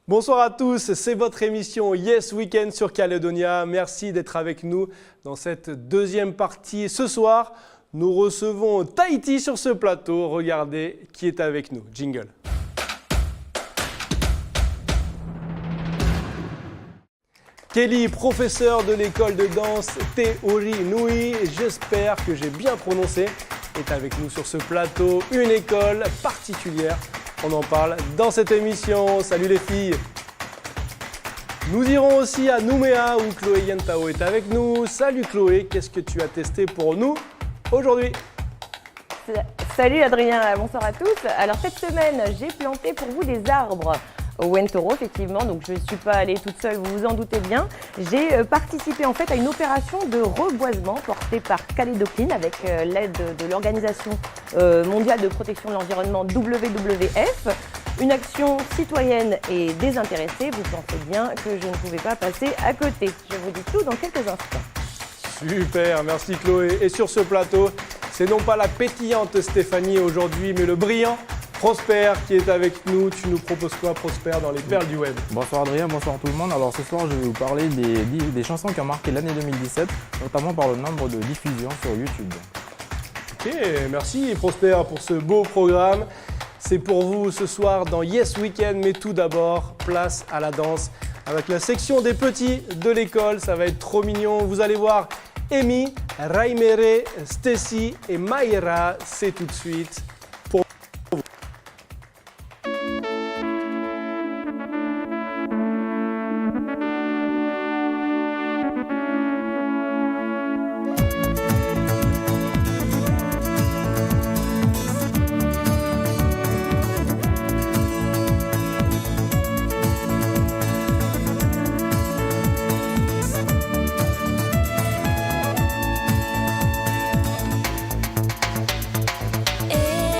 Bonsoir à tous, c'est votre émission Yes Weekend sur Caledonia. Merci d'être avec nous dans cette deuxième partie. Ce soir, nous recevons Tahiti sur ce plateau. Regardez qui est avec nous. Jingle. Kelly, professeur de l'école de danse Te Uri Nui, j'espère que j'ai bien prononcé, est avec nous sur ce plateau. Une école particulière. On en parle dans cette émission. Salut les filles. Nous irons aussi à Nouméa où Chloé Yentao est avec nous. Salut Chloé, qu'est-ce que tu as testé pour nous aujourd'hui? Salut Adrien, bonsoir à tous. Alors cette semaine, j'ai planté pour vous des arbres au Wentoro, effectivement, donc je ne suis pas allée toute seule, vous vous en doutez bien. J'ai participé en fait à une opération de reboisement portée par Calédocline avec l'aide de l'Organisation mondiale de protection de l'environnement WWF. Une action citoyenne et désintéressée, vous pensez bien que je ne pouvais pas passer à côté. Je vous dis tout dans quelques instants. Super, merci Chloé. Et sur ce plateau, c'est non pas la pétillante Stéphanie aujourd'hui, mais le brillant Prosper qui est avec nous. Tu nous proposes quoi, Prosper, dans les perles du web? Bonsoir Adrien, bonsoir tout le monde. Alors ce soir, je vais vous parler des chansons qui ont marqué l'année 2017, notamment par le nombre de diffusions sur YouTube. Ok, merci Prosper pour ce beau programme. C'est pour vous ce soir dans Yes Weekend, mais tout d'abord, place à la danse avec la section des petits de l'école. Ça va être trop mignon. Vous allez voir Amy, Raimere, Stacy et Mayra. C'est tout de suite pour vous. Hey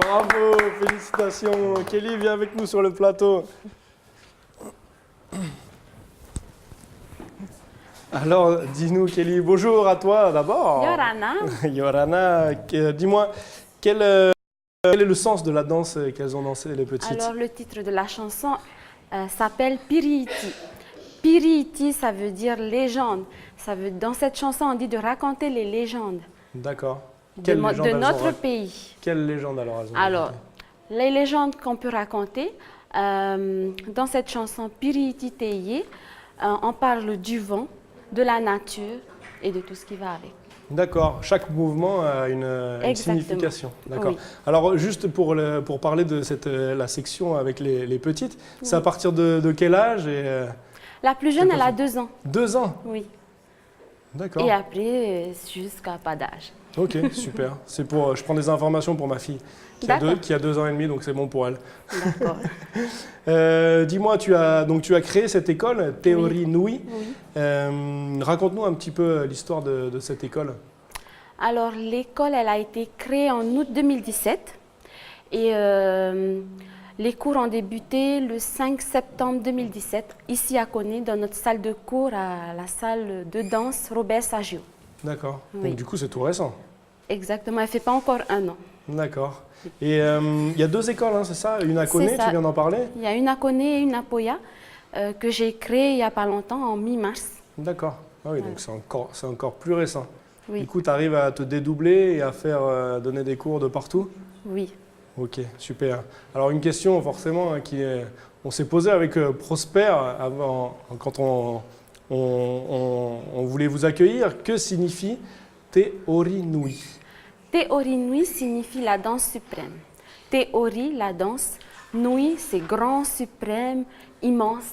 Bravo, félicitations. Kelly, viens avec nous sur le plateau. Alors, dis-nous, Kelly, bonjour à toi d'abord. Yorana. Yorana, dis-moi, quel est le sens de la danse qu'elles ont dansé, les petites? Alors, le titre de la chanson s'appelle Piriiti. Piriiti, ça veut dire légende. Dans cette chanson, on dit de raconter les légendes D'accord. de notre pays. Quelle légende alors elles ont Alors, raconté? les légendes qu'on peut raconter, dans cette chanson Piriiti Teye, on parle du vent, de la nature et de tout ce qui va avec. D'accord, chaque mouvement a une signification. D'accord. Oui. Alors juste pour parler de la section avec les petites, c'est à partir de quel âge La plus jeune, elle a 2 ans. 2 ans. Oui. D'accord. Et après, jusqu'à pas d'âge. Ok, super. Je prends des informations pour ma fille qui a 2 ans et demi, donc c'est bon pour elle. D'accord. Dis-moi, tu as créé cette école, Théorie Nui. Oui. Raconte-nous un petit peu l'histoire de cette école. Alors, l'école, elle a été créée en août 2017 et les cours ont débuté le 5 septembre 2017 ici à Koné, dans notre salle de cours, à la salle de danse Robert Saggio. D'accord. Oui. Donc du coup, c'est tout récent. Exactement, elle ne fait pas encore 1 an. D'accord. Et il y a 2 écoles, hein, c'est ça? Une à Koné, C'est ça. tu viens d'en parler? Il y a une à Koné et une à Poya que j'ai créée il n'y a pas longtemps, en mi-mars. D'accord. Ah oui, donc c'est encore plus récent. Oui. Du coup, tu arrives à te dédoubler et à faire donner des cours de partout? Oui. Ok, super. Alors une question forcément on s'est posé avec Prosper avant, quand on voulait vous accueillir. Que signifie Théorie Nui? Théorie Nui signifie la danse suprême. Théorie, la danse. Nui, c'est grand, suprême, immense.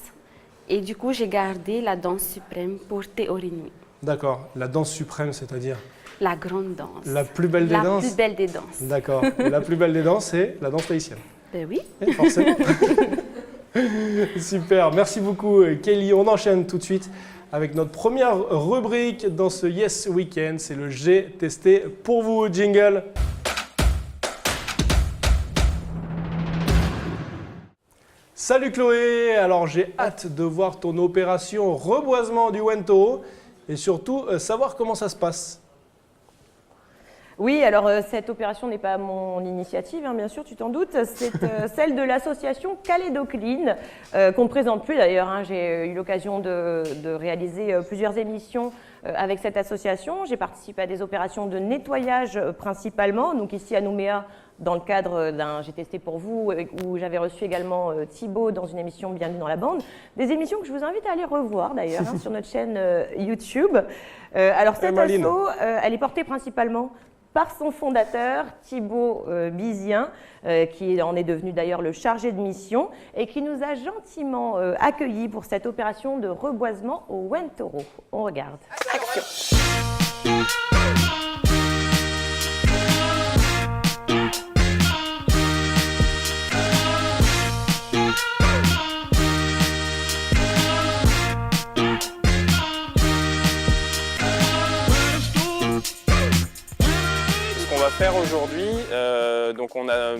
Et du coup, j'ai gardé la danse suprême pour Théorie Nui. D'accord. La danse suprême, c'est-à-dire? La grande danse. La plus belle des danses? La plus belle des danses. D'accord. Et la plus belle des danses, c'est la danse tahitienne? Ben oui. Eh, forcément. Super. Merci beaucoup, Kelly. On enchaîne tout de suite avec notre première rubrique dans ce Yes Weekend. C'est le J'ai testé pour vous. Jingle. Salut Chloé, alors j'ai hâte de voir ton opération reboisement du Wentoro et surtout savoir comment ça se passe. Oui, alors cette opération n'est pas mon initiative, hein, bien sûr, tu t'en doutes. C'est celle de l'association Calédocline, qu'on ne présente plus d'ailleurs. Hein. J'ai eu l'occasion de réaliser plusieurs émissions avec cette association. J'ai participé à des opérations de nettoyage principalement, donc ici à Nouméa, dans le cadre d'un J'ai testé pour vous, où j'avais reçu également Thibaut dans une émission Bienvenue dans la bande. Des émissions que je vous invite à aller revoir d'ailleurs hein, sur notre chaîne YouTube. Alors cette asso, elle est portée principalement par son fondateur, Thibaut Bizien, qui en est devenu d'ailleurs le chargé de mission et qui nous a gentiment accueillis pour cette opération de reboisement au Wentoro. On regarde. Action. Faire aujourd'hui, donc on a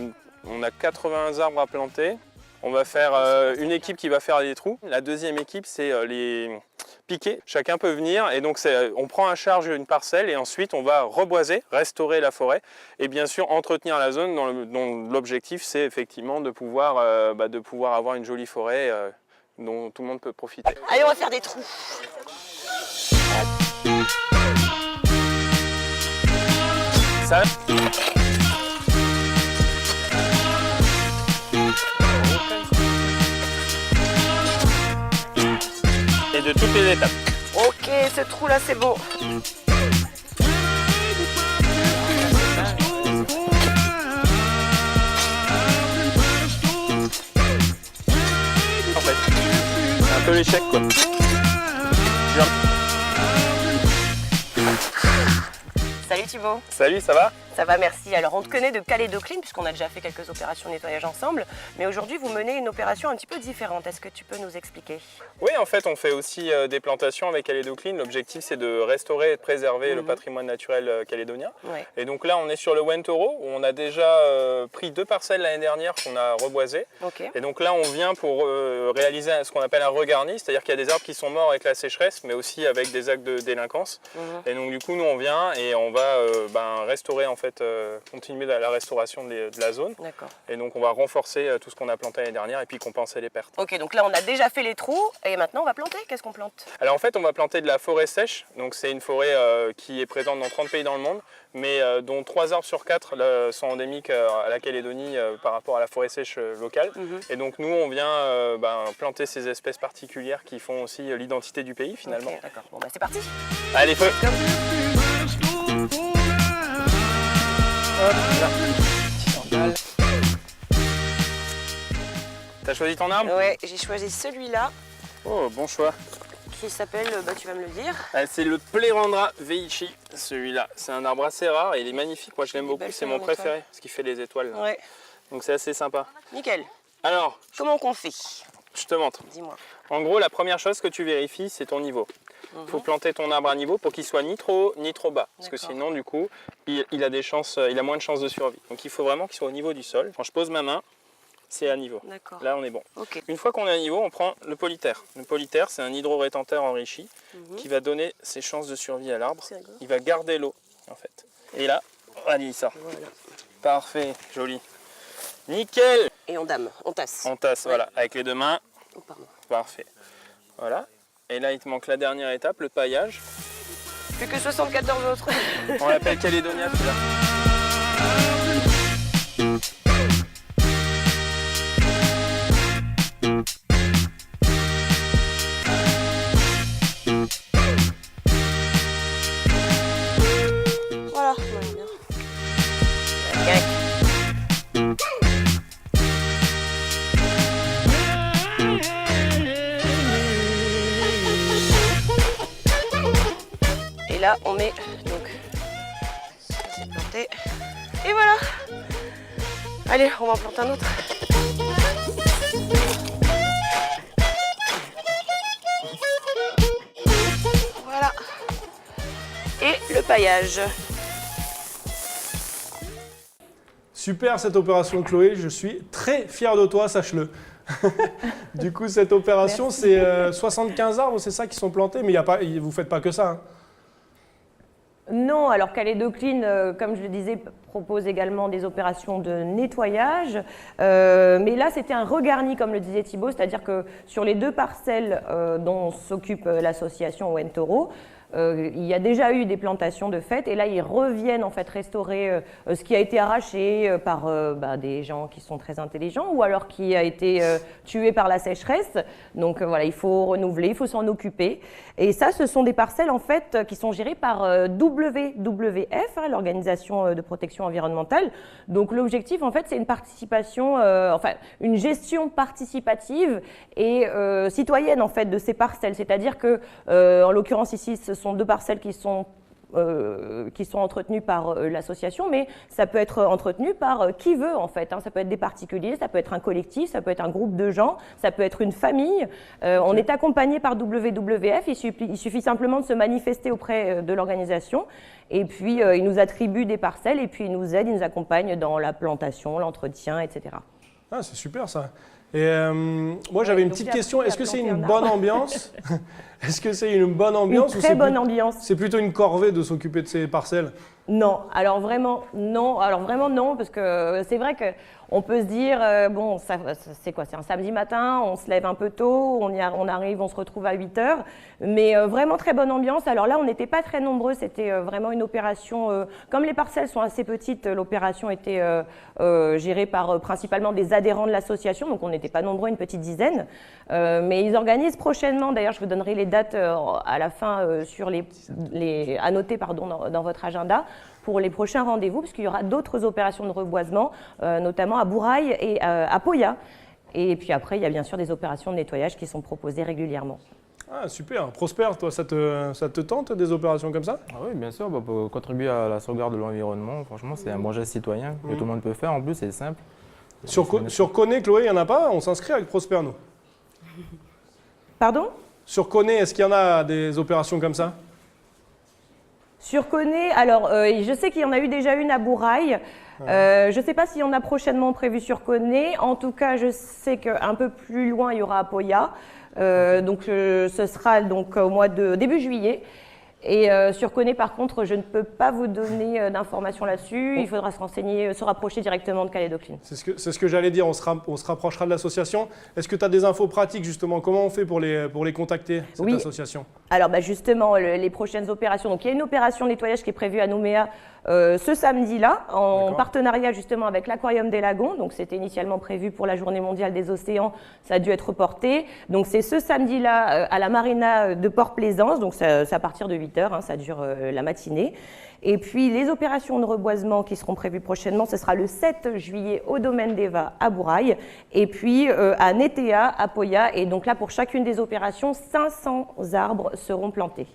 80 arbres à planter. On va faire une équipe qui va faire les trous. La deuxième équipe, c'est les piquets. Chacun peut venir et donc on prend à charge une parcelle et ensuite on va reboiser, restaurer la forêt et bien sûr entretenir la zone dont l'objectif c'est effectivement de pouvoir avoir une jolie forêt dont tout le monde peut profiter. Allez, on va faire des trous. Ça. Et de toutes les étapes. Ok, ce trou là c'est beau. En fait, c'est un peu l'échec quoi. Salut Thibaut. Salut, ça va? Ça va, merci. Alors, on te connaît de Calédocline, puisqu'on a déjà fait quelques opérations de nettoyage ensemble. Mais aujourd'hui, vous menez une opération un petit peu différente. Est-ce que tu peux nous expliquer? Oui, en fait, on fait aussi des plantations avec Calédocline. L'objectif, c'est de restaurer et de préserver le patrimoine naturel calédonien. Ouais. Et donc là, on est sur le Wentoro, où on a déjà pris 2 parcelles l'année dernière qu'on a reboisées. Ok. Et donc là, on vient pour réaliser ce qu'on appelle un regarni, c'est-à-dire qu'il y a des arbres qui sont morts avec la sécheresse, mais aussi avec des actes de délinquance. Et donc du coup, nous, on vient et on va restaurer, en fait, continuer la restauration de la zone. D'accord. Et donc, on va renforcer tout ce qu'on a planté l'année dernière et puis compenser les pertes. Ok, donc là, on a déjà fait les trous et maintenant, on va planter. Qu'est-ce qu'on plante? Alors en fait, on va planter de la forêt sèche. Donc c'est une forêt qui est présente dans 30 pays dans le monde, mais dont 3 arbres sur 4 sont endémiques à la Calédonie par rapport à la forêt sèche locale. Et donc nous, on vient planter ces espèces particulières qui font aussi l'identité du pays finalement. Ok, d'accord. Bon, bah c'est parti. Allez, feu! Hop, là. T'as choisi ton arbre? Ouais, j'ai choisi celui-là Oh, bon choix. qui s'appelle, tu vas me le dire. C'est le Plérandra veichi, celui-là. C'est un arbre assez rare et il est magnifique. Moi, je l'aime beaucoup. belles C'est fleurs mon en préféré, parce qu'il fait les étoiles. Là. Ouais, Donc c'est assez sympa. nickel. Alors, Comment qu'on fait? je te montre. Dis-moi. En gros, la première chose que tu vérifies, c'est ton niveau. Il faut planter ton arbre à niveau pour qu'il soit ni trop haut ni trop bas. Parce que D'accord. sinon, du coup, il a moins de chances de survie. Donc il faut vraiment qu'il soit au niveau du sol. Quand je pose ma main, c'est à niveau. D'accord. Là, on est bon. Ok. Une fois qu'on est à niveau, on prend le polytère. Le polytère, c'est un hydro-rétenteur enrichi qui va donner ses chances de survie à l'arbre. C'est rigolo. Il va garder l'eau, en fait. Et là, allez, il sort. Voilà. Parfait, joli. Nickel! Et on dame, on tasse. On tasse, voilà, avec les 2 mains. Oh, pardon. Parfait. Voilà. Et là, il te manque la dernière étape, le paillage. Plus que 74 autres. On l'appelle Calédonia, celui-là. Voilà, voilà bien. Et là, on met donc ça, c'est planté. Et voilà. Allez, on va en planter un autre. Voilà. Et le paillage. Super cette opération Chloé, je suis très fier de toi, sache-le. Du coup, cette opération, c'est 75 arbres, c'est ça, qui sont plantés, mais vous ne faites pas que ça. Hein. Non, alors Calédocline, comme je le disais, propose également des opérations de nettoyage. Mais là, c'était un regarni, comme le disait Thibaut, c'est-à-dire que sur les 2 parcelles dont s'occupe l'association Wentoro, il y a déjà eu des plantations de fait et là ils reviennent en fait restaurer ce qui a été arraché par des gens qui sont très intelligents ou alors qui a été tué par la sécheresse. Donc voilà, il faut renouveler, il faut s'en occuper. Et ça, ce sont des parcelles en fait qui sont gérées par WWF, hein, l'organisation de protection environnementale. Donc l'objectif en fait, c'est une participation, une gestion participative et citoyenne en fait de ces parcelles. C'est-à-dire que en l'occurrence ici, ce sont 2 parcelles qui sont entretenues par l'association, mais ça peut être entretenu par qui veut en fait. Hein. Ça peut être des particuliers, ça peut être un collectif, ça peut être un groupe de gens, ça peut être une famille. On est accompagné par WWF, il suffit simplement de se manifester auprès de l'organisation et puis ils nous attribuent des parcelles et puis ils nous aident, ils nous accompagnent dans la plantation, l'entretien, etc. Ah, c'est super ça. Et moi, j'avais une petite question. Est-ce que c'est une bonne ambiance? Est-ce que c'est une bonne ambiance? Une très bonne ambiance. C'est plutôt une corvée de s'occuper de ces parcelles? Non, alors vraiment non. Alors vraiment non, parce que c'est vrai qu'on peut se dire bon, c'est quoi? C'est un samedi matin, on se lève un peu tôt, on arrive, on se retrouve à 8h, mais vraiment très bonne ambiance. Alors là, on n'était pas très nombreux, c'était vraiment une opération. Comme les parcelles sont assez petites, l'opération était gérée par principalement des adhérents de l'association, donc on n'était pas nombreux, une petite dizaine. Mais ils organisent prochainement. D'ailleurs, je vous donnerai les dates à la fin à noter dans votre agenda pour les prochains rendez-vous, parce qu'il y aura d'autres opérations de reboisement, notamment à Bourail et à Poya. Et puis après, il y a bien sûr des opérations de nettoyage qui sont proposées régulièrement. Ah, super. Prosper, toi, ça te tente des opérations comme ça? Ah oui, bien sûr, bah, pour contribuer à la sauvegarde de l'environnement, franchement, c'est un bon geste citoyen que tout le monde peut faire. En plus, c'est simple. Sur Coné, Chloé, il n'y en a pas? On s'inscrit avec Prosper, nous. Pardon? Sur Coné, est-ce qu'il y en a des opérations comme ça? Sur Coné, alors je sais qu'il y en a eu déjà une à Bourail. Je ne sais pas s'il y en a prochainement prévu sur Coné. En tout cas, je sais qu'un peu plus loin, il y aura à Poya. Donc ce sera donc au mois de début juillet. Et sur Coné, par contre, je ne peux pas vous donner d'informations là-dessus. Il faudra se renseigner, se rapprocher directement de Calais Docline. C'est ce que j'allais dire, on se rapprochera de l'association. Est-ce que tu as des infos pratiques justement? Comment on fait pour les contacter, cette association? Alors justement, les prochaines opérations. Donc il y a une opération de nettoyage qui est prévue à Nouméa ce samedi-là, en partenariat justement avec l'Aquarium des Lagons. Donc c'était initialement prévu pour la Journée mondiale des océans, ça a dû être reporté. Donc c'est ce samedi-là à la marina de Port-Plaisance, donc c'est à partir de 8h, hein, ça dure la matinée. Et puis les opérations de reboisement qui seront prévues prochainement, ce sera le 7 juillet au domaine d'Eva à Bourail, et puis à Nétéa, à Poya. Et donc là, pour chacune des opérations, 500 arbres seront plantés.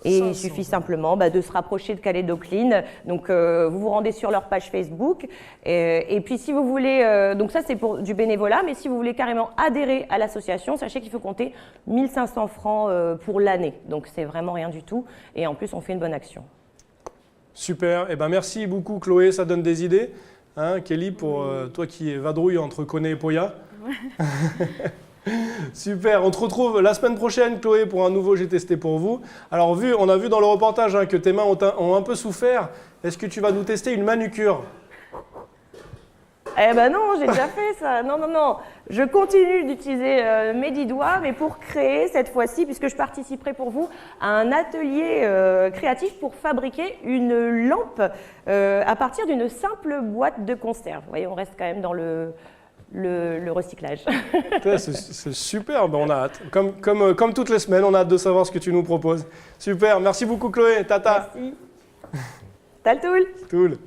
Et il suffit simplement de se rapprocher de Calais Docline. Donc vous vous rendez sur leur page Facebook. Et puis si vous voulez, donc ça c'est pour du bénévolat, mais si vous voulez carrément adhérer à l'association, sachez qu'il faut compter 1 500 francs pour l'année. Donc c'est vraiment rien du tout. Et en plus, on fait une bonne action. Super. Eh ben, merci beaucoup, Chloé. Ça donne des idées. Hein, Kelly, pour toi qui vadrouille entre Coné et Poya. Super, on te retrouve la semaine prochaine, Chloé, pour un nouveau J'ai testé pour vous. Alors, on a vu dans le reportage que tes mains ont un peu souffert. Est-ce que tu vas nous tester une manucure? Eh ben non, j'ai déjà fait ça. Non, non, non. Je continue d'utiliser mes 10 doigts, mais pour créer cette fois-ci, puisque je participerai pour vous à un atelier créatif pour fabriquer une lampe à partir d'une simple boîte de conserve. Vous voyez, on reste quand même dans le recyclage. C'est super, ben on a hâte. Comme toutes les semaines, on a hâte de savoir ce que tu nous proposes. Super, merci beaucoup Chloé, tata. Merci. Taltoul. Toul.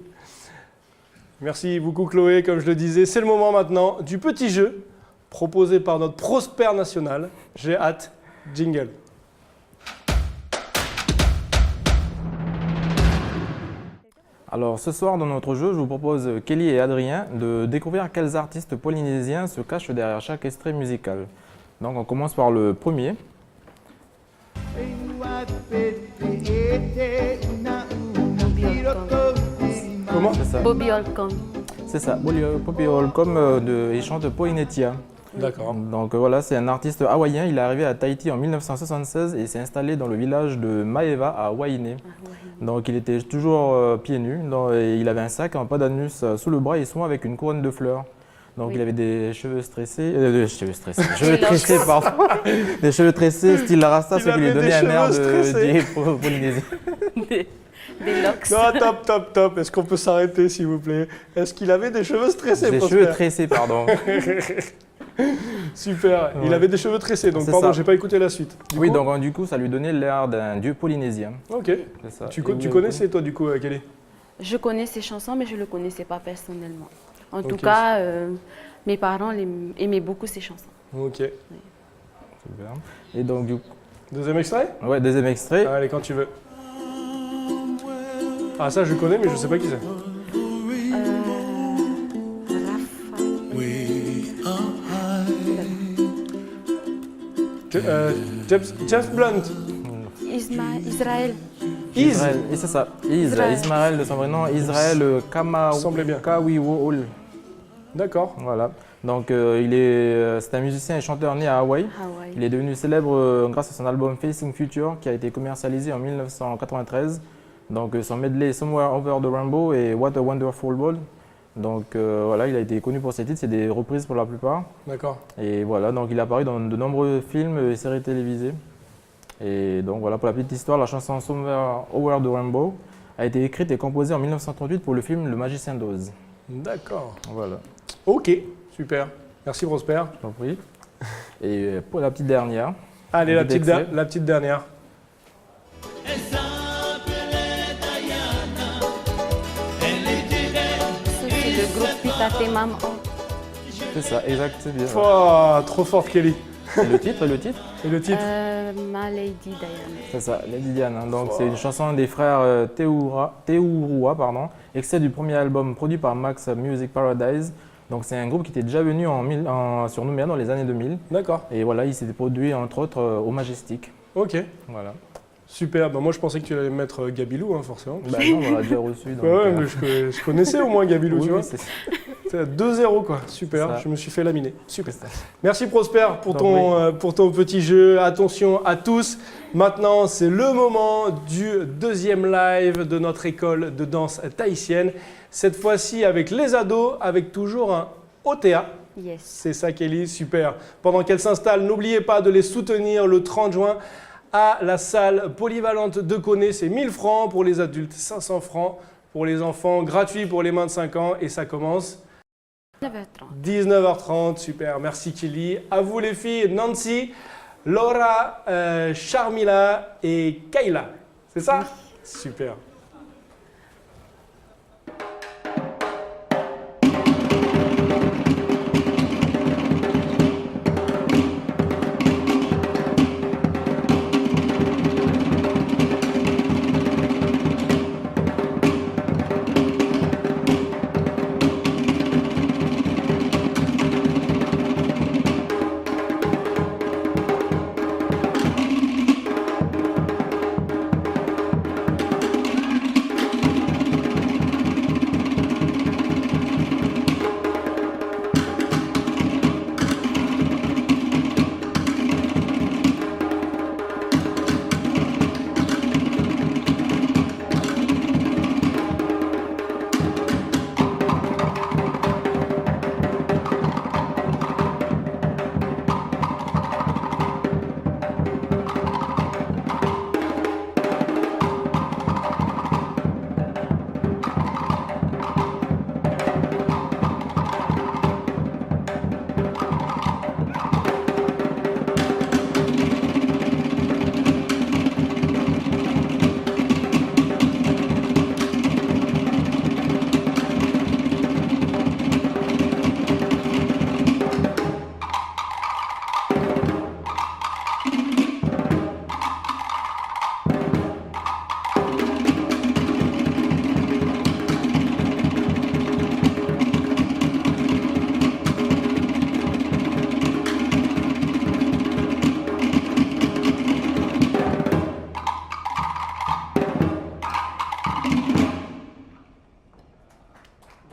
Merci beaucoup Chloé, comme je le disais, c'est le moment maintenant du petit jeu proposé par notre Prosper national. J'ai hâte, jingle. Alors ce soir dans notre jeu, je vous propose Kelly et Adrien de découvrir quels artistes polynésiens se cachent derrière chaque extrait musical. Donc on commence par le premier. Comment? C'est ça. Bobby Holcomb. C'est ça, Bobby Holcomb, il chante Poinetia. D'accord. Donc voilà, c'est un artiste hawaïen, il est arrivé à Tahiti en 1976 et s'est installé dans le village de Maeva à Wainé. Donc il était toujours pieds nus, et il avait un sac en pas d'anus sous le bras et souvent avec une couronne de fleurs. Donc il avait des cheveux tressés, des cheveux tressés style Rasta, ce qui lui donnait un air de polynésien. Des locks. Non, top. Est-ce qu'on peut s'arrêter s'il vous plaît? Est-ce qu'il avait des cheveux tressés? Des cheveux tressés, pardon. Super, ouais. Il avait des cheveux tressés, donc pardon, j'ai pas écouté la suite. Du coup, ça lui donnait l'air d'un dieu polynésien. Ok. Ça. Tu connaissais toi du coup, Kelly? Je connais ses chansons, mais je ne le connaissais pas personnellement. En tout cas, mes parents aimaient beaucoup ses chansons. Ok. Oui. Super. Et donc du coup... Deuxième extrait? Ouais, deuxième extrait. Allez, quand tu veux. Ah ça je connais, mais je sais pas qui c'est. James Blunt. Israël. Israël, et c'est ça. Ismaël de son vrai nom, Israël Kawiwo'ol. D'accord. Voilà. Donc c'est un musicien et chanteur né à Hawaï. Il est devenu célèbre grâce à son album Facing Future qui a été commercialisé en 1993. Donc son medley Somewhere Over the Rainbow et What a Wonderful World. Donc voilà, il a été connu pour ses titres, c'est des reprises pour la plupart. D'accord. Et voilà, donc il a apparu dans de nombreux films et séries télévisées. Et donc voilà, pour la petite histoire, la chanson Somewhere Over the Rainbow a été écrite et composée en 1938 pour le film Le Magicien d'Oz. D'accord. Voilà. Ok, super. Merci Prosper. Je t'en prie. Et pour la petite dernière. Allez, la petite dernière. C'est le groupe Pitate Mam. C'est ça, exact, c'est bien. Oh, trop forte Kelly. Et le titre, Et le titre? Ma Lady Diana. C'est ça, Lady Diana. Donc c'est une chanson des frères Teourua, pardon, extrait du premier album produit par Max Music Paradise. Donc c'est un groupe qui était déjà venu sur Nouméa dans les années 2000. D'accord. Et voilà, il s'était produit entre autres au Majestic. Ok. Voilà. Super. Bah, moi, je pensais que tu allais mettre Gabilou, hein, forcément. Bah non, on l'a déjà reçu. Donc, Ouais, mais je connaissais au moins Gabilou, oui, tu vois. oui, c'est C'est 2-0 quoi, super, Ça. je me suis fait laminer. Super. ça. Merci Prosper pour Donc, pour ton petit jeu. Attention à tous. Maintenant, c'est le moment du deuxième live de notre école de danse tahitienne. Cette fois-ci avec les ados, avec toujours un OTA. Yes. C'est ça Kelly, super. Pendant qu'elles s'installent, n'oubliez pas de les soutenir le 30 juin à la salle polyvalente de Koné. C'est 1000 francs pour les adultes, 500 francs pour les enfants, gratuit pour les moins de 5 ans et ça commence 9h30. 19h30, super, merci Kelly. À vous les filles, Nancy, Laura, Charmila et Kayla. C'est ça? Super.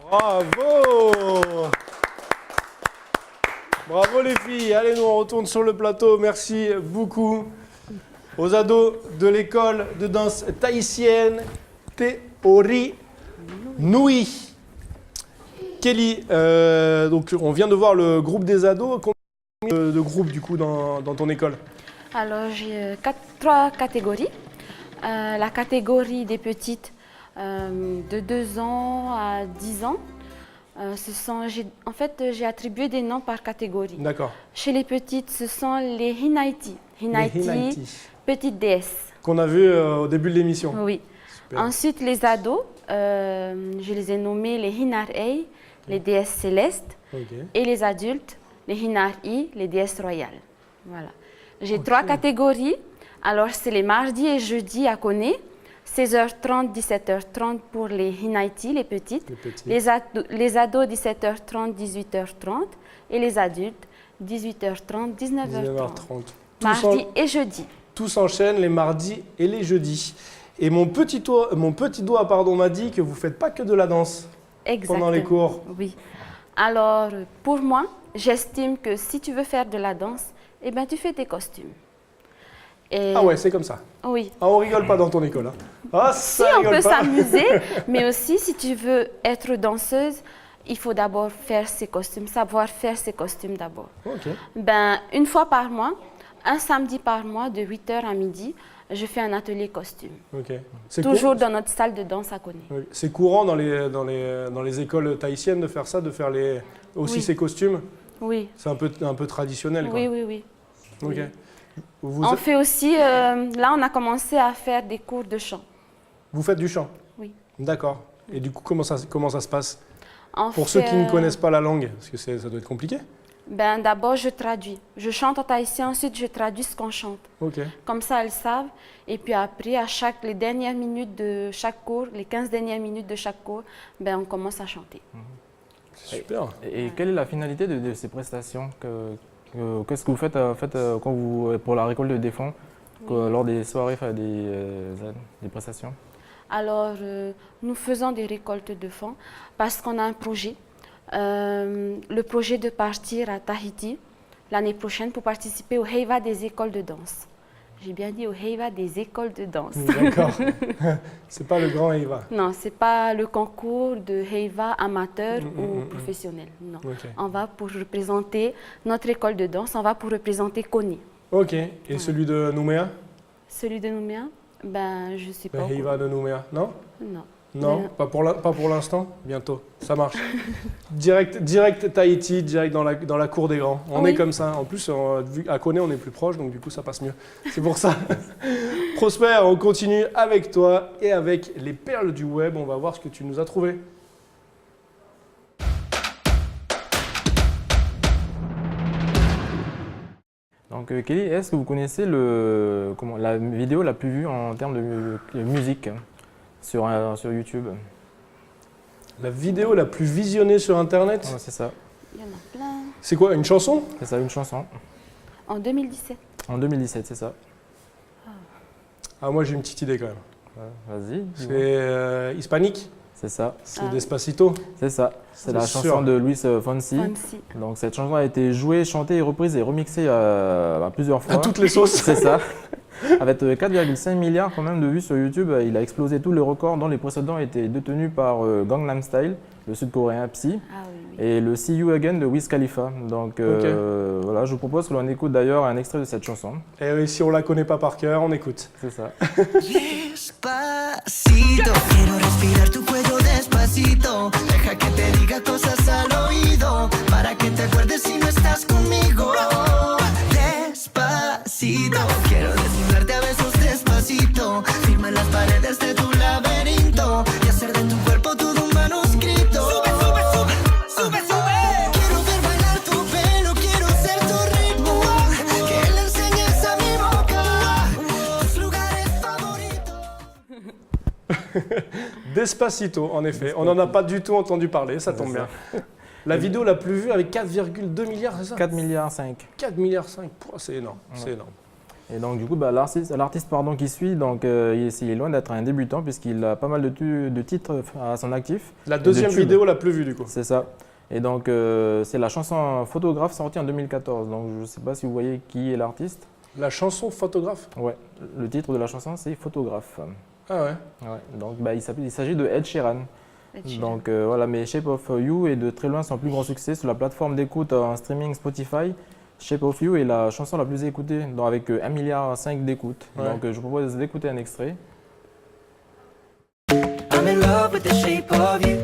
Bravo! Bravo les filles. Allez, nous on retourne sur le plateau. Merci beaucoup aux ados de l'école de danse tahitienne Te Nui. Kelly, donc on vient de voir le groupe des ados. Combien de groupes du coup dans ton école? Alors, j'ai trois catégories. La catégorie des petites de 2 ans à 10 ans. En fait, j'ai attribué des noms par catégorie. D'accord. Chez les petites, ce sont les Hinaiti. Hinaiti, petite déesse. Qu'on a vu au début de l'émission. Oui. Super. Ensuite, les ados, je les ai nommés les Hinarei, les déesses célestes. Ok. Et les adultes, les Hinari, les déesses royales. Voilà. J'ai 3 catégories. Alors, c'est les mardis et jeudis à Koné, 16h30, 17h30 pour les Hinaiti, les petites. Les ados, 17h30, 18h30. Et les adultes, 18h30, 19h30. Mardi et jeudi. Tout s'enchaîne les mardis et les jeudis. Et mon petit doigt m'a dit que vous ne faites pas que de la danse pendant les cours. Oui. Alors, pour moi, j'estime que si tu veux faire de la danse, eh ben, tu fais tes costumes. Et ah ouais, c'est comme ça. Oui. Ah, on rigole pas dans ton école. Hein. Ah, Si, ça on rigole peut pas. s'amuser, mais aussi, si tu veux être danseuse, il faut d'abord faire ses costumes, savoir faire ses costumes d'abord. Ok. Ben, une fois par mois, un samedi par mois, de 8h à midi, je fais un atelier costume. Ok. Toujours dans notre salle de danse à Koné. C'est courant dans les écoles tahitiennes de faire ça, de faire aussi Oui. ces costumes. Oui. C'est un peu traditionnel. Quoi. Oui, oui, oui. Ok. Oui. On fait aussi, là on a commencé à faire des cours de chant. Vous faites du chant? Oui. D'accord. Et du coup, comment ça se passe? On Pour fait, ceux qui ne connaissent pas la langue, parce que ça doit être compliqué. Ben, d'abord, je traduis. Je chante en tahitien, ensuite je traduis ce qu'on chante. Ok. Comme ça, elles savent. Et puis après, les dernières minutes de chaque cours, les 15 dernières minutes de chaque cours, ben, on commence à chanter. C'est super. Et quelle est la finalité de ces prestations? Qu'est-ce que vous faites, quand pour la récolte de fonds, lors des soirées, des prestations? Alors, nous faisons des récoltes de fonds parce qu'on a un projet. Le projet de partir à Tahiti l'année prochaine pour participer au Heiva des écoles de danse. J'ai bien dit au Heiva des écoles de danse. D'accord. C'est pas le grand Eva. Non, ce n'est pas le concours de Heiva amateur ou professionnel. Non. Ok. On va pour représenter notre école de danse, on va pour représenter Kony. Ok. Et celui de Nouméa? Celui de Nouméa, ben, je ne sais pas. Le Eva de Nouméa, non? Non. Non, pas pour l'instant. Bientôt, ça marche. direct Tahiti, direct dans la cour des grands. On est comme ça. En plus, vu à Koné, on est plus proche, donc du coup, ça passe mieux. C'est pour ça. Prosper, on continue avec toi et avec les perles du web. On va voir ce que tu nous as trouvé. Donc Kelly, est-ce que vous connaissez la vidéo la plus vue en termes de musique sur YouTube? La vidéo la plus visionnée sur Internet? Ouais, c'est ça. Il y en a plein. C'est quoi, une chanson? C'est ça, une chanson. En 2017. En 2017, c'est ça. Ah, moi j'ai une petite idée quand même. Vas-y. dis-moi. C'est hispanique? C'est ça. C'est Despacito? C'est ça. C'est la sûr. chanson de Luis Fonsi. Donc cette chanson a été jouée, chantée, reprise et remixée plusieurs fois. À toutes les sauces. C'est ça. Avec 4,5 milliards quand même de vues sur YouTube, il a explosé tous les records dont les précédents étaient détenus par Gangnam Style, le sud-coréen Psy, et le See You Again de Wiz Khalifa. Donc voilà, je vous propose que l'on écoute d'ailleurs un extrait de cette chanson. Et oui, si on la connaît pas par cœur, on écoute. C'est ça. Despacito, quiero respirar tu cuello despacito. Deja que te diga cosas al oído, para que te acuerdes si no estás conmigo. Despacito, quiero desnudarte a besos despacito. Firma en las paredes de tu laberinto y hacer de tu cuerpo todo un manuscrito. Sube, sube, sube, sube, sube. Quiero ver bailar tu pelo, quiero ser tu ritmo. Que le enseñes a mi boca tus lugares favoritos. Despacito, en effet. On n'en a pas du tout entendu parler, ça tombe bien. La vidéo la plus vue avec 4,2 milliards, c'est ça? 4 milliards 5. 4 milliards 5, c'est énorme, c'est énorme. Et donc du coup, l'artiste qui suit, donc, il est loin d'être un débutant puisqu'il a pas mal de titres à son actif. La deuxième vidéo la plus vue du coup. C'est ça. Et donc c'est la chanson Photographe sortie en 2014. Donc je ne sais pas si vous voyez qui est l'artiste. La chanson Photographe? Ouais, le titre de la chanson c'est Photographe. Ah ouais? Ouais. Donc il s'agit de Ed Sheeran. Donc voilà, mais Shape of You est de très loin son plus grand succès sur la plateforme d'écoute en streaming Spotify. Shape of You est la chanson la plus écoutée, donc avec 1,5 milliard d'écoutes. Ouais. Donc je vous propose d'écouter un extrait. I'm in love with the shape of you.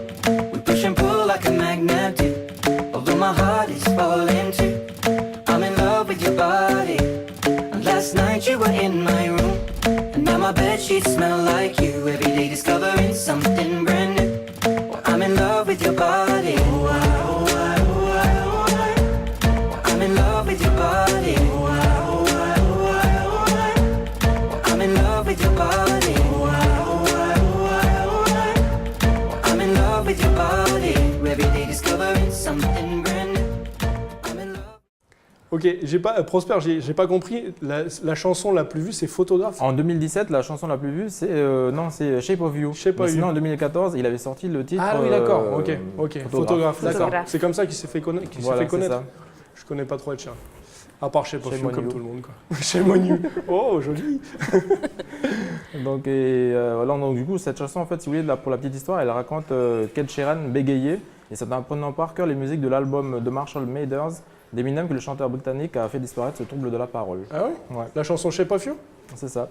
We push and pull like a magnet do. Although my heart is falling too. I'm in love with your body. And last night you were in my room. And now my bedsheets smell like you. Every day discovering something brand new. I'm in love with your body. I'm in love with your body. I'm in love with your body. I'm in love with your body. Every day discovering something brand new. I'm in love. Ok, Prosper, j'ai pas compris. La chanson la plus vue, c'est Photographe? En 2017, la chanson la plus vue, c'est Shape of You. Shape of Mais sinon, You. en 2014, il avait sorti le titre. Ah oui, d'accord, ok. Photographe, d'accord. Photographe. C'est comme ça qu'il s'est fait connaître. Voilà, c'est ça. Je connais pas trop Ed Sheeran. À part Shape of Shame You, on comme you. tout le monde. Quoi. Shame on you. Oh, joli. Donc, voilà, donc du coup, cette chanson, en fait, si vous voulez, pour la petite histoire, elle raconte qu'Ed Sheeran bégayait, et c'est en prenant par cœur les musiques de l'album de Marshall Mathers d'Eminem que le chanteur britannique a fait disparaître ce trouble de la parole. Ah ouais? Ouais, La chanson Shape of You? c'est ça.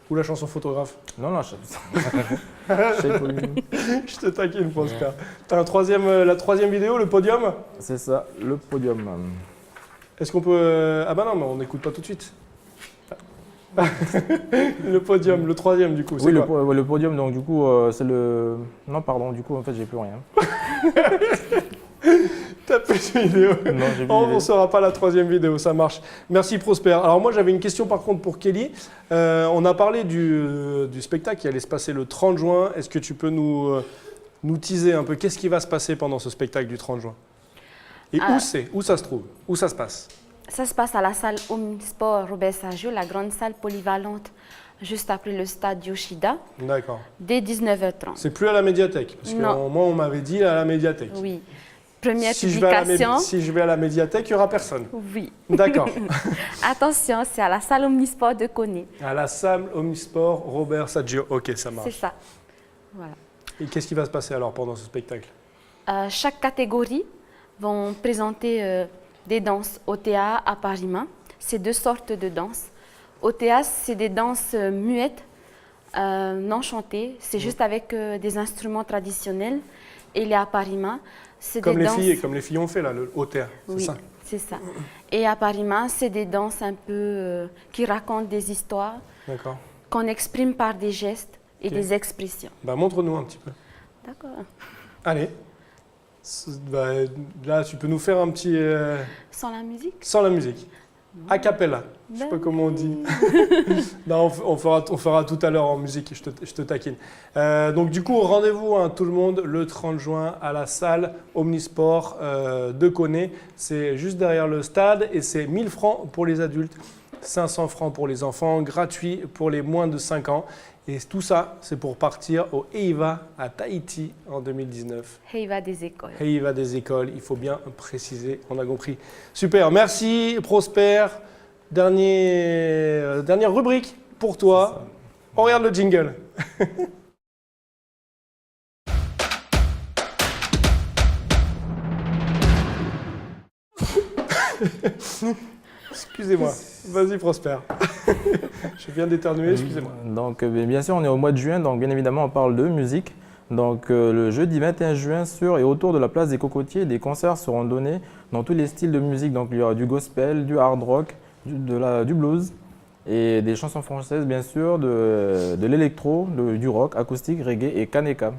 Ou la chanson Photographe? Non, non, Shape of You. Je te taquine, Prosper. T'as la troisième vidéo, le podium? C'est ça, le podium. Est-ce qu'on peut... Ah bah non, mais on n'écoute pas tout de suite. Le podium, le troisième du coup, c'est Oui, quoi? le podium, donc du coup, c'est le... Non, pardon, du coup, en fait, j'ai plus rien. T'as plus de vidéo. Non, j'ai vu On les- ne saura pas la troisième vidéo, ça marche. Merci Prosper. Alors moi j'avais une question par contre pour Kelly. On a parlé du spectacle qui allait se passer le 30 juin. Est-ce que tu peux nous teaser un peu qu'est-ce qui va se passer pendant ce spectacle du 30 juin? Et où c'est? Où ça se trouve? Où ça se passe? Ça se passe à la salle Omnisport Robert Sergio, la grande salle polyvalente, juste après le stade Yoshida, D'accord. dès 19h30. C'est plus à la médiathèque? Parce que Non. moi on m'avait dit à la médiathèque. Oui. Première Si je vais à publication. si je vais à la médiathèque, il n'y aura personne. Oui. D'accord. Attention, c'est à la salle Omnisport de Koné. À la salle Omnisport Robert Saggio. Ok, ça C'est marche. ça. Voilà. Et qu'est-ce qui va se passer alors pendant ce spectacle? Chaque catégorie vont présenter des danses OTA à Parima. C'est deux sortes de danses. OTA, c'est des danses muettes, non chantées. C'est juste avec des instruments traditionnels. Et les Aparima, c'est Comme des les danses... filles, comme les filles ont fait là, le OTA, c'est Oui, ça? c'est ça. Et Aparima, c'est des danses un peu qui racontent des histoires, D'accord. qu'on exprime par des gestes et Ok. des expressions. Bah montre-nous un petit peu. D'accord. Allez. Bah, là, tu peux nous faire un petit Sans la musique? sans la musique, a cappella. Je sais pas comment on dit. Non, on fera tout à l'heure en musique. Je te taquine. Donc du coup, rendez-vous tout le monde le 30 juin à la salle Omnisport de Koné. C'est juste derrière le stade et c'est 1000 francs pour les adultes, 500 francs pour les enfants, gratuit pour les moins de 5 ans. Et tout ça, c'est pour partir au Heiva à Tahiti en 2019. Heiva des écoles. Heiva des écoles, il faut bien préciser, on a compris. Super, merci Prosper. Dernière rubrique pour toi. On regarde le jingle. Excusez-moi, vas-y Prosper. Je viens d'éternuer, excusez-moi. Donc, bien sûr, on est au mois de juin, donc bien évidemment, on parle de musique. Donc, le jeudi 21 juin, sur et autour de la place des Cocotiers, des concerts seront donnés dans tous les styles de musique. Donc, il y aura du gospel, du hard rock, du blues et des chansons françaises, bien sûr, de l'électro, du rock, acoustique, reggae et kaneka.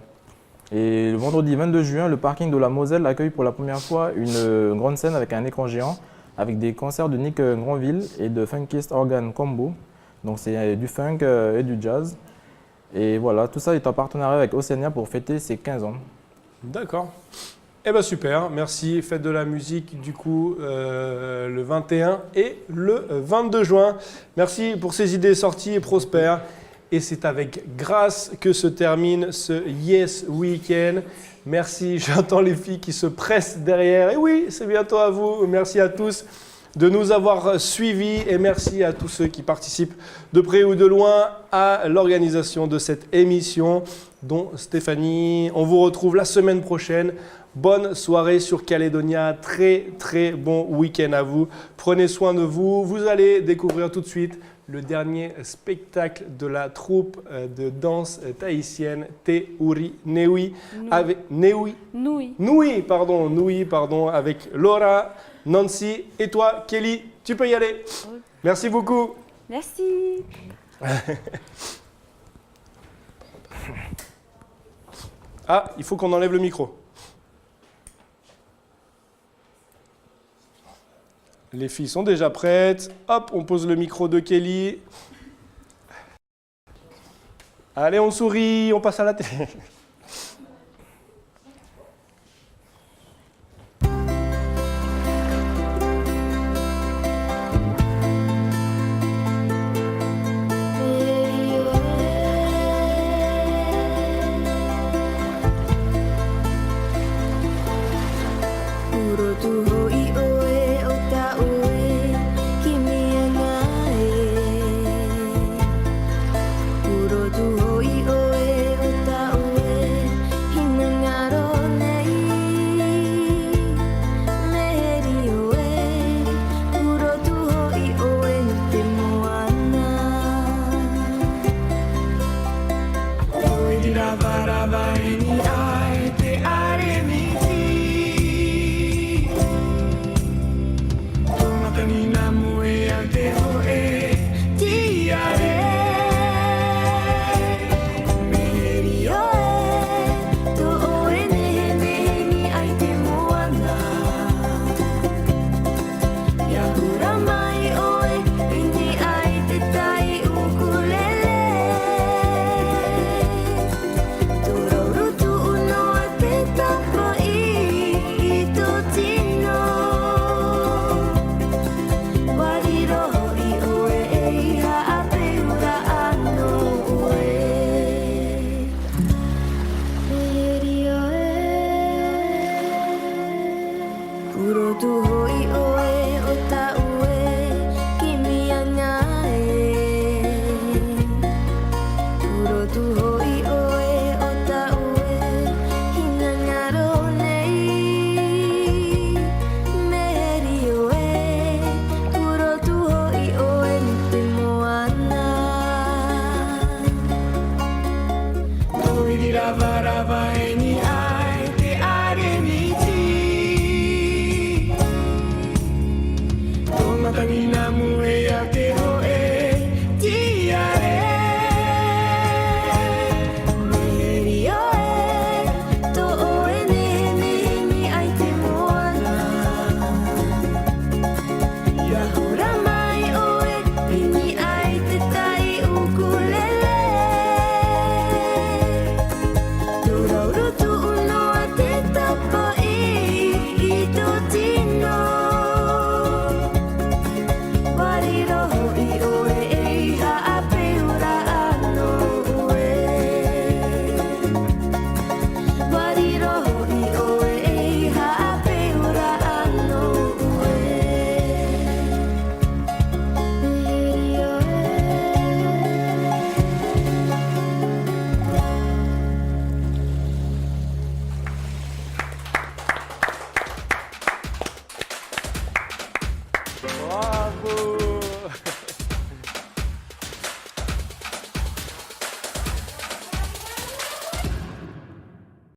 Et le vendredi 22 juin, le parking de la Moselle accueille pour la première fois une grande scène avec un écran géant, avec des concerts de Nick Granville et de Funkist Organ Combo. Donc c'est du funk et du jazz. Et voilà, tout ça est en partenariat avec Oceania pour fêter ses 15 ans. D'accord. Eh bien super, merci. Fête de la musique du coup le 21 et le 22 juin. Merci pour ces idées sorties et prospères. Et c'est avec grâce que se termine ce Yes Weekend. Merci, j'entends les filles qui se pressent derrière. Et oui, c'est bientôt à vous. Merci à tous de nous avoir suivis et merci à tous ceux qui participent de près ou de loin à l'organisation de cette émission, dont Stéphanie. On vous retrouve la semaine prochaine. Bonne soirée sur Calédonia. Très très bon week-end à vous. Prenez soin de vous. Vous allez découvrir tout de suite le dernier spectacle de la troupe de danse tahitienne Te Uri Neui avec Nui, pardon, avec Laura, Nancy et toi, Kelly. Tu peux y aller. Merci beaucoup. Merci. Ah, il faut qu'on enlève le micro. Les filles sont déjà prêtes. Hop, on pose le micro de Kelly. Allez, on sourit, on passe à la télé. Uro tu hoi oe o ta oe Bravo.